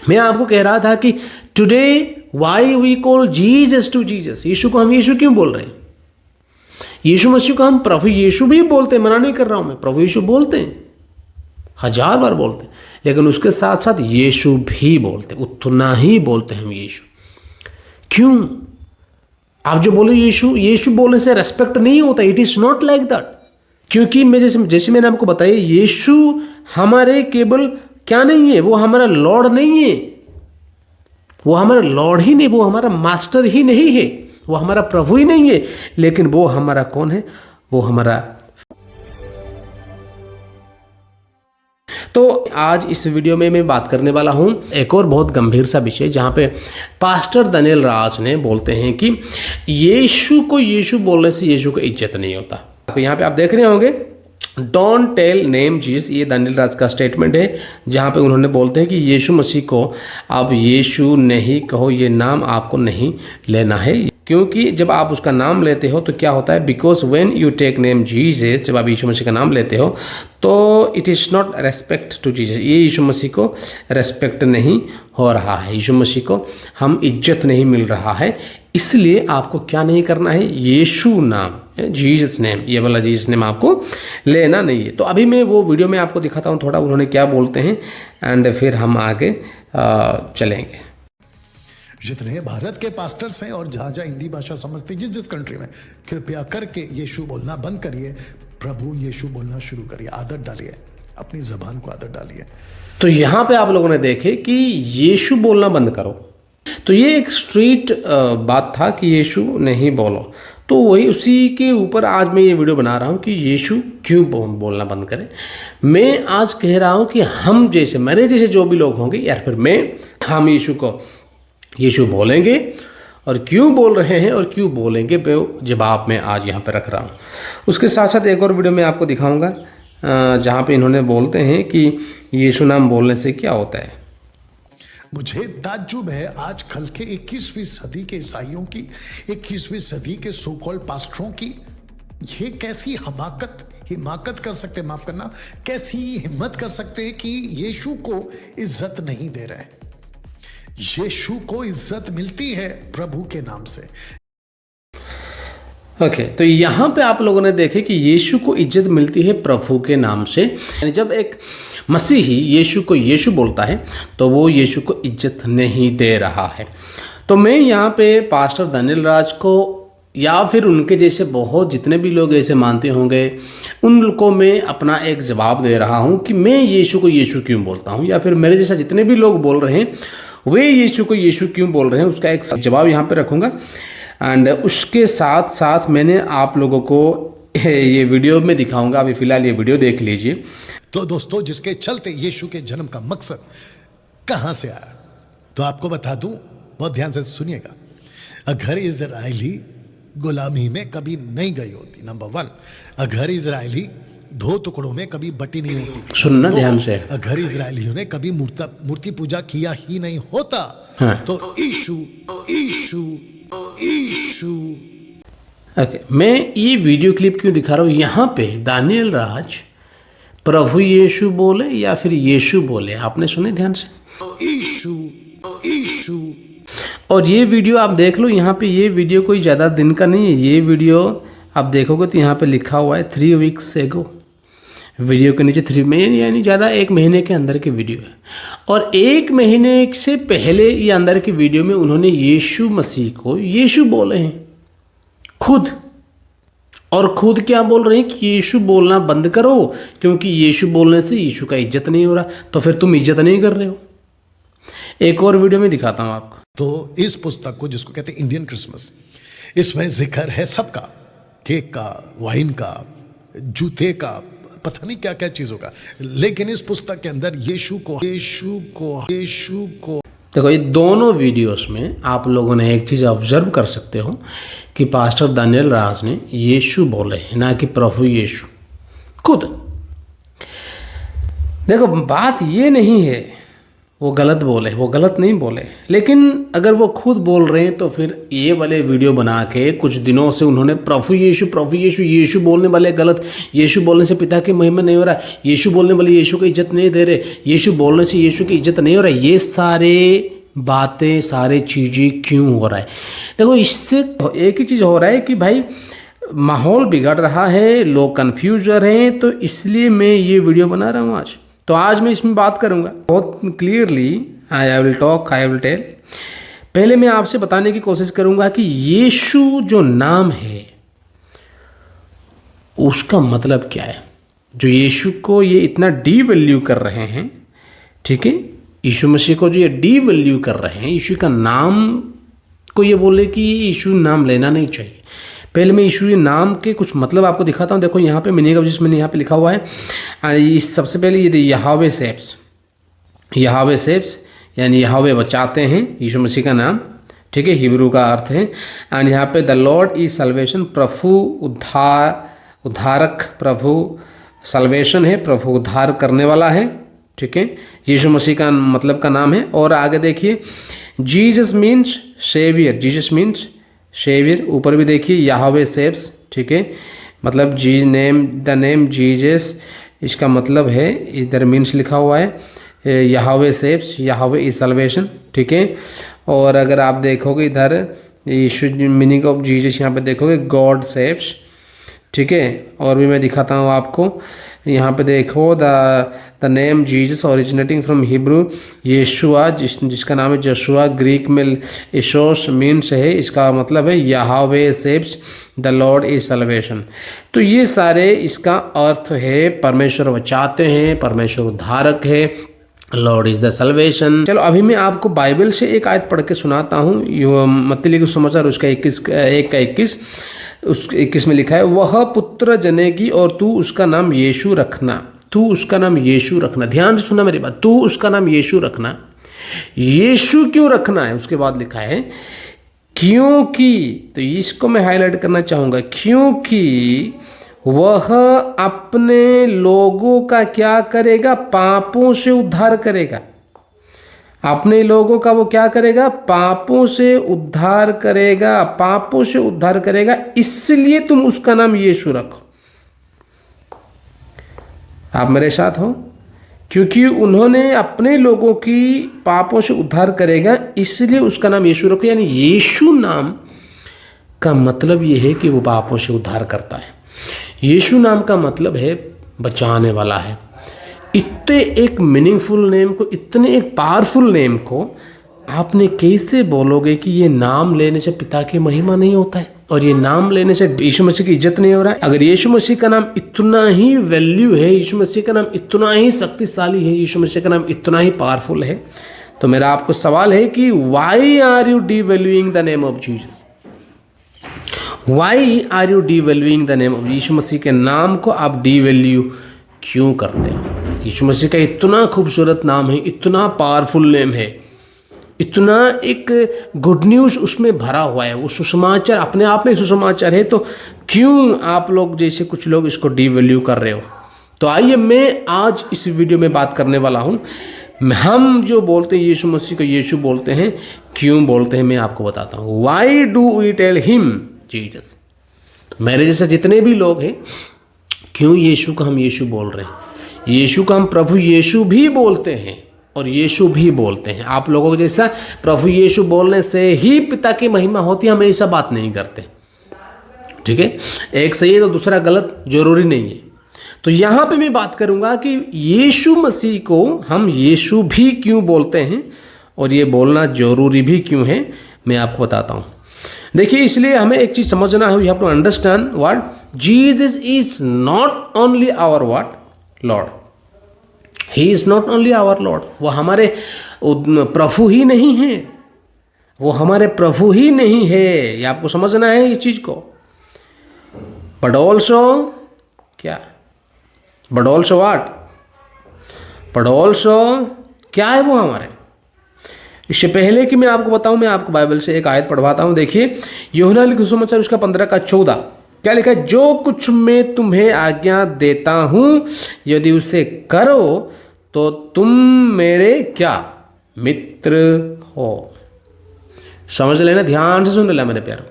मैं आपको कह रहा था कि today why we call Jesus to Jesus, Yeshu को हम यीशु क्यों बोल रहे हैं? यीशु मसीह को हम प्रभु यीशु भी बोलते हैं, मना नहीं कर रहा हूं मैं, प्रभु यीशु बोलते हैं, 1000 बार बोलते हैं, लेकिन उसके साथ साथ यीशु भी बोलते हैं, उतना ही बोलते हैं हम यीशु। क्यों? आप जो बोले यीशु, यीशु बोलने से रेस्पेक्ट नहीं होता, it is not like that. क्योंकि मैं जैसे मैंने आपको बताया, यीशु हमारे केवल क्या नहीं है, वो हमारा लॉर्ड नहीं है, वो हमारा लॉर्ड ही नहीं, वो हमारा मास्टर ही नहीं है, वो हमारा प्रभु ही नहीं है, लेकिन वो हमारा कौन है? वो हमारा। तो आज इस वीडियो में मैं बात करने वाला हूं एक और बहुत गंभीर सा विषय, जहां पे पास्टर दानियल राज ने बोलते हैं कि यीशु को यीशु बोलने से यीशु को इज्जत नहीं होता। तो यहाँ पे आप देख रहे होंगे, डोंट टेल नेम जीसस, ये दानियल राज का स्टेटमेंट है, जहाँ पे उन्होंने बोलते हैं कि यीशु मसीह को आप यीशु नहीं कहो, ये नाम आपको नहीं लेना है, क्योंकि जब आप उसका नाम लेते हो तो क्या होता है, because when you take name Jesus, जब आप यीशु मसीह का नाम लेते हो तो it is not respect to Jesus, ये यीशु मसीह को रेस्पेक्ट नहीं हो रहा है, यीशु मसीह को हम इज्जत नहीं मिल रहा है। इसलिए आपको क्या नहीं करना है, यीशु नाम, जीसस नेम, ये वाला जीसस नेम आपको लेना नहीं है। तो अभी मैं वो वीडियो में आपको दिखाता हूँ थोड़ा उन्होंने क्या बोलते हैं, एंड फिर हम आगे चलेंगे। जितने भारत के पास्टर्स हैं और जहाँ जहाँ हिंदी भाषा समझते जिस जिस कंट्री में, कृपया करके यीशु बोलना बंद करिए, प्रभु यीशु बोलना शुरू करिए, आदत डालिए, अपनी जबान को आदत डालिए। तो यहाँ पे आप लोगों ने देखे कि यीशु बोलना बंद करो, तो ये एक स्ट्रीट बात था कि यीशु नहीं बोलो, तो वही उसी के ऊपर आज मैं ये वीडियो बना रहा हूँ कि यीशु क्यों बोलना बंद करें। मैं आज कह रहा हूँ कि हम जैसे, मेरे जैसे जो भी लोग होंगे या फिर हम यीशु को यीशु बोलेंगे, और क्यों बोल रहे हैं और क्यों बोलेंगे वो जवाब मैं आज यहाँ पे रख रहा हूँ। उसके साथ साथ एक और वीडियो मैं आपको दिखाऊंगा जहाँ पे इन्होंने बोलते हैं कि यीशु नाम बोलने से क्या होता है। मुझे ताज्जुब है आजकल के 21वीं सदी के ईसाइयों की, 21वीं सदी के सो कॉल्ड पास्टरों की, ये कैसी हिमाकत कर सकते, माफ करना, कैसी हिम्मत कर सकते हैं कि यीशु को इज्जत नहीं दे रहे। यीशु को इज्जत मिलती है प्रभु के नाम से। ओके, तो यहाँ पे आप लोगों ने देखे कि यीशु को इज्जत मिलती है प्रभु के नाम से। यानी जब एक मसीही यीशु को यीशु बोलता है तो वो यीशु को इज्जत नहीं दे रहा है। तो मैं यहाँ पे पास्टर दानियल राज को या फिर उनके जैसे बहुत जितने भी लोग ऐसे मानते होंगे उनको मैं अपना एक जवाब दे रहा हूँ कि मैं यीशु को यीशु क्यों बोलता हूँ, या फिर मेरे जैसा जितने भी लोग बोल रहे हैं वे यीशु को यीशु क्यों बोल रहे हैं, उसका एक जवाब यहाँ पे रखूँगा। एंड उसके साथ साथ मैंने आप लोगों को ये वीडियो में दिखाऊंगा। अभी फिलहाल ये वीडियो देख लीजिए। तो दोस्तों, जिसके चलते यीशु के जन्म का मकसद कहाँ से आया, तो आपको बता दूं, बहुत ध्यान से सुनिएगा। अगर इजरायली गुलामी में कभी नहीं गई होती, नंबर 1, अगर इजरायली 2 टुकड़ों में कभी बटी नहीं होती, सुनना ध्यान से, अगर इजरायलियों ने कभी मूर्ति पूजा किया ही नहीं होता, हाँ। तो यीशु ओके, मैं ये वीडियो क्लिप क्यों दिखा रहा हूँ, यहाँ पे दानियल राज प्रभु यीशु बोले या फिर यीशु बोले, आपने सुने ध्यान से, यीशु। और ये वीडियो आप देख लो, यहाँ पे ये वीडियो कोई ज़्यादा दिन का नहीं है। ये वीडियो आप देखोगे तो यहाँ पे लिखा हुआ है 3 weeks ago, वीडियो के नीचे 3 महीने, यानी ज़्यादा 1 महीने के अंदर की वीडियो है। और 1 महीने से पहले ये अंदर की वीडियो में उन्होंने यीशु मसीह को यीशु बोले हैं खुद, और खुद क्या बोल रहे हैं कि यीशु बोलना बंद करो, क्योंकि यीशु बोलने से यीशु का इज्जत नहीं हो रहा। तो फिर तुम इज्जत नहीं कर रहे हो। एक और वीडियो में दिखाता हूँ आपको। तो इस पुस्तक को, जिसको कहते हैं इंडियन क्रिसमस, इसमें जिक्र है सबका, केक का, वाइन का, जूते का, पता नहीं क्या क्या चीजों का, लेकिन इस पुस्तक के अंदर यीशु को देखो, ये दोनों वीडियोस में आप लोगों ने एक चीज़ ऑब्जर्व कर सकते हो कि पास्टर दानियल राज ने यीशु बोले, ना कि प्रभु यीशु खुद। देखो, बात ये नहीं है, वो गलत बोले, वो गलत नहीं बोले, लेकिन अगर वो खुद बोल रहे हैं तो फिर ये वाले वीडियो बना के कुछ दिनों से उन्होंने प्रभु यीशु यीशु बोलने वाले गलत, यीशु बोलने से पिता की महिमा नहीं हो रहा, यीशु बोलने वाले यीशु को इज्जत नहीं दे रहे, यीशु बोलने से यीशु की इज्जत नहीं हो रहा, ये सारे बातें सारे चीज़ें क्यों हो रहा है? देखो, इससे एक ही चीज़ हो रहा है कि भाई माहौल बिगड़ रहा है, लोग कन्फ्यूज हो रहे हैं, तो इसलिए मैं ये वीडियो बना रहा हूँ आज। तो आज मैं इसमें बात करूँगा बहुत clearly, I will talk, I will tell. पहले मैं आपसे बताने की कोशिश करूँगा कि यीशु जो नाम है उसका मतलब क्या है। जो यीशु को ये इतना डीवैल्यू कर रहे हैं, ठीक है, यीशु मसीह को जो ये डीवैल्यू कर रहे हैं, यीशु का नाम को ये बोले कि यीशु नाम लेना नहीं चाहिए। पहले मैं यीशु नाम के कुछ मतलब आपको दिखाता हूँ। देखो यहाँ पे मीनिंग ऑफ जिस मैंने यहाँ पे लिखा हुआ है, इस सबसे पहले ये यहोवा सेव्स, यहोवा सेव्स यानी यहोवा बचाते हैं, यीशु मसीह का नाम, ठीक है, हिब्रू का अर्थ है। एंड यहाँ पे द लॉर्ड इज सल्वेशन, प्रभु उद्धारक, प्रभु सल्वेशन है, प्रभु उद्धार करने वाला है, ठीक है, यीशु मसीह का मतलब का नाम है। और आगे देखिए, Jesus means saviour, Jesus means saviour. ऊपर भी देखिए यहोवा सेव्स, ठीक है, मतलब द नेम जीसस, इसका मतलब है, इधर मीन्स लिखा हुआ है Jehovah saves, Jehovah is salvation, ठीक है। और अगर आप देखोगे इधर यीशु मीनिंग ऑफ जीसस, यहाँ पे देखोगे गॉड सेव्स, ठीक है। और भी मैं दिखाता हूँ आपको, यहाँ पे देखो the name Jesus originating from Hebrew Yeshua, जिसका नाम है जशुआ, ग्रीक में इशोस मीन्स है, इसका मतलब है Jehovah saves, the lord is salvation. तो ये सारे इसका अर्थ है, परमेश्वर बचाते हैं, परमेश्वर उद्धारक है, लॉर्ड इज द सल्वेशन। चलो अभी मैं आपको बाइबल से एक आयत पढ़ के सुनाता हूँ, मत्ती लिखित सुसमाचार उसका 21 उस 21 में लिखा है, वह पुत्र जनेगी और तू उसका नाम यीशु रखना, तू उसका नाम यीशु रखना। ध्यान से सुना मेरी बात, तू उसका नाम यीशु रखना। यीशु क्यों रखना है, उसके बाद लिखा है क्योंकि, तो इसको मैं हाईलाइट करना चाहूँगा, क्योंकि वह अपने लोगों का क्या करेगा, पापों से उद्धार करेगा। अपने लोगों का वो क्या करेगा, पापों से उद्धार करेगा, पापों से उद्धार करेगा, इसलिए तुम उसका नाम यीशु रखो। आप मेरे साथ हो? क्योंकि उन्होंने अपने लोगों की पापों से उद्धार करेगा, इसलिए उसका नाम यीशु रखो। यानी यीशु नाम का मतलब ये है कि वो पापों से उद्धार करता है। यीशु नाम का मतलब है बचाने वाला है। इतने एक मीनिंगफुल नेम को, इतने एक पावरफुल नेम को आपने कैसे बोलोगे कि ये नाम लेने से पिता की महिमा नहीं होता है और ये नाम लेने से यीशु मसीह की इज्जत नहीं हो रहा है? अगर यीशु मसीह का नाम इतना ही वैल्यू है, यीशु मसीह का नाम इतना ही शक्तिशाली है, यीशु मसीह का नाम इतना ही पावरफुल है, तो मेरा आपको सवाल है कि why are you devaluing the name of Jesus? Why are you devaluing the name of, Yeshu Masih के नाम को आप डिवैल्यू क्यों करते हैं? यीशु मसीह का इतना खूबसूरत नाम है, इतना पावरफुल नेम है, इतना एक गुड न्यूज़ उसमें भरा हुआ है, वो सुसमाचार अपने आप में सुसमाचार है, तो क्यों आप लोग जैसे कुछ लोग इसको डिवैल्यू कर रहे हो? तो आइए मैं आज इस वीडियो में बात करने वाला हूँ। हम जो बोलते हैं यीशु मसीह को यीशु बोलते हैं, क्यों बोलते हैं मैं आपको बताता हूँ। Why do we tell him Jesus? मेरे जैसे जितने भी लोग हैं, क्यों यीशु को हम यीशु बोल रहे हैं? यीशु को हम प्रभु यीशु भी बोलते हैं और यीशु भी बोलते हैं। आप लोगों को जैसा प्रभु यीशु बोलने से ही पिता की महिमा होती है, हम ऐसा बात नहीं करते, ठीक है। एक सही है तो दूसरा गलत जरूरी नहीं है। तो यहाँ पे मैं बात करूँगा कि यीशु मसीह को हम यीशु भी क्यों बोलते हैं और ये बोलना जरूरी भी क्यों है, मैं आपको बताता हूँ। देखिए, इसलिए हमें एक चीज़ समझना है, we have to understand what Jesus is not only our what lord, he is not only our lord. वो हमारे प्रभु ही नहीं है, वो हमारे प्रभु ही नहीं है, ये आपको समझना है इस चीज़ को। बट ऑल्सो क्या, but also what, but also क्या है वो हमारे। इससे पहले कि मैं आपको बताऊं, मैं आपको बाइबल से एक आयत पढ़वाता हूं। देखिए, यूहन्ना लिखित सुसमाचार उसका 15:14 क्या लिखा है? जो कुछ मैं तुम्हें आज्ञा देता हूं, यदि उसे करो तो तुम मेरे क्या मित्र हो। समझ लेना, ध्यान से सुन लेना मेरे प्यारो।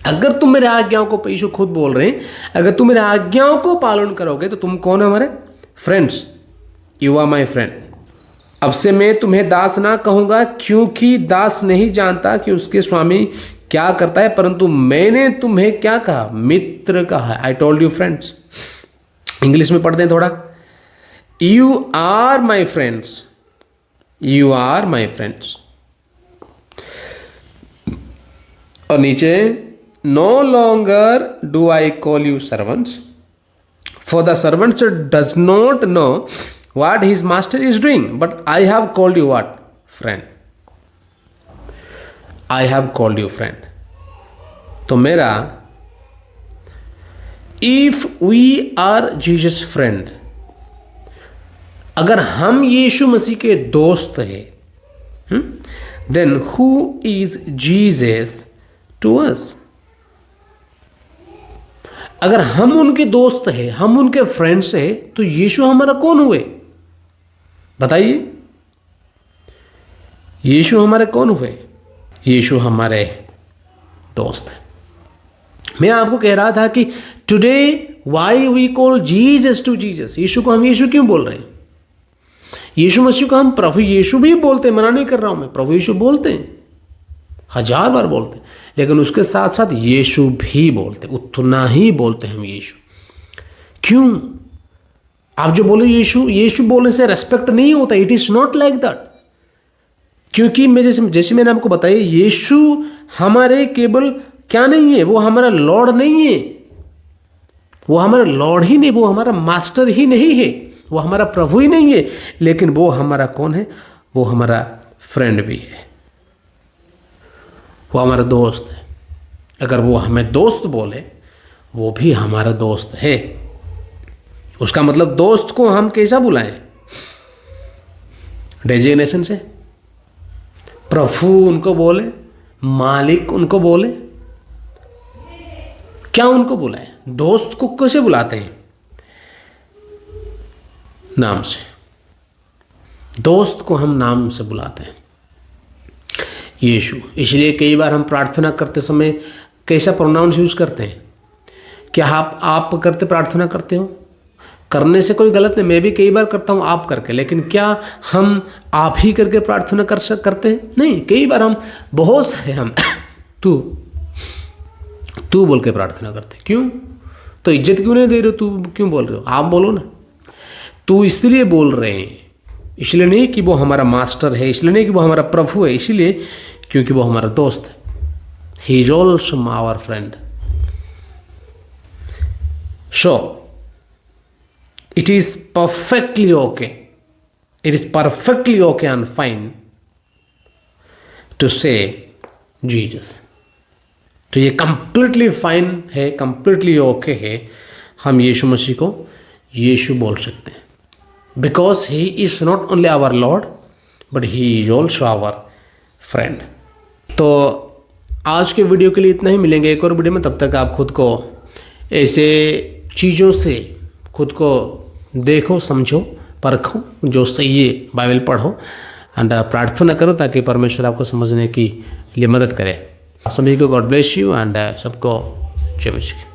अगर तुम मेरे आज्ञाओं को, यीशु खुद बोल रहे हैं, अगर तुम मेरे आज्ञाओं को पालन करोगे तो तुम कौन हो हमारे friends, you are my friend. अब से मैं तुम्हें दास ना कहूंगा, क्योंकि दास नहीं जानता कि उसके स्वामी क्या करता है, परंतु मैंने तुम्हें क्या कहा, मित्र कहा। I told you friends. English में पढ़ते हैं थोड़ा। You are my friends, you are my friends. और नीचे, no longer do I call you servants, for the servants does not know what his master is doing, but I have called you what, friend. I have called you friend. तो मेरा, if we are Jesus friend, अगर हम यीशु मसीह के दोस्त हैं, then who is Jesus to us? अगर हम उनके दोस्त हैं, हम उनके फ्रेंड्स हैं, तो यीशु हमारा कौन हुए बताइए? यीशु हमारे कौन हुए? यीशु हमारे दोस्त हैं। मैं आपको कह रहा था कि today why we call Jesus to Jesus. Yeshu को हम यीशु क्यों बोल रहे हैं? यीशु मसीह को हम प्रभु यीशु भी बोलते हैं, मना नहीं कर रहा हूं मैं, प्रभु यीशु बोलते हैं, 1000 बार बोलते हैं, लेकिन उसके साथ साथ यीशु भी बोलते, उतना ही बोलते हैं हम यीशु। क्यों? आप जो बोले यीशु, यीशु बोलने से रेस्पेक्ट नहीं होता, it is not like that. क्योंकि मैं जैसे मैंने आपको बताया, यीशु हमारे केवल क्या नहीं है, वो हमारा लॉर्ड नहीं है, वो हमारा लॉर्ड ही नहीं, वो हमारा मास्टर ही नहीं है, वो हमारा प्रभु ही नहीं है, लेकिन वो हमारा कौन है? वो हमारा फ्रेंड भी है, वो हमारा दोस्त है। अगर वो हमें दोस्त बोले, वो भी हमारा दोस्त है। उसका मतलब दोस्त को हम कैसा बुलाएं? डेजिग्नेशन से। प्रभु उनको बोले, मालिक उनको बोले, क्या उनको बुलाएं? दोस्त को कैसे बुलाते हैं? नाम से। दोस्त को हम नाम से बुलाते हैं, यीशु। इसलिए कई बार हम प्रार्थना करते समय कैसा प्रोनाउंस यूज करते हैं? क्या आप करते प्रार्थना करते हो? करने से कोई गलत नहीं, मैं भी कई बार करता हूँ आप करके, लेकिन क्या हम आप ही करके प्रार्थना करते हैं? नहीं, कई बार हम बहुत सारे हम तू बोल के प्रार्थना करते हैं। क्यों? तो इज्जत क्यों नहीं दे रहे हो? तू क्यों बोल रहे हो? आप बोलो ना। तू इसलिए बोल रहे हैं, इसलिए नहीं कि वो हमारा मास्टर है, इसलिए नहीं कि वो हमारा प्रभु है, इसलिए क्योंकि वो हमारा दोस्त है। He is also our friend. So it is perfectly okay, it is perfectly okay and fine to say Jesus। तो ये completely fine है, completely okay है, हम यीशु मसीह को यीशु बोल सकते हैं, because he is not only our Lord but he is also our friend। तो आज के वीडियो के लिए इतना ही, मिलेंगे एक और वीडियो में। तब तक आप खुद को ऐसे चीज़ों से खुद को देखो, समझो, परखो, जो सही है बाइबल पढ़ो एंड प्रार्थना करो ताकि परमेश्वर आपको समझने की लिए मदद करे। सभी को गॉड ब्लेस यू एंड सबको जय मसीह।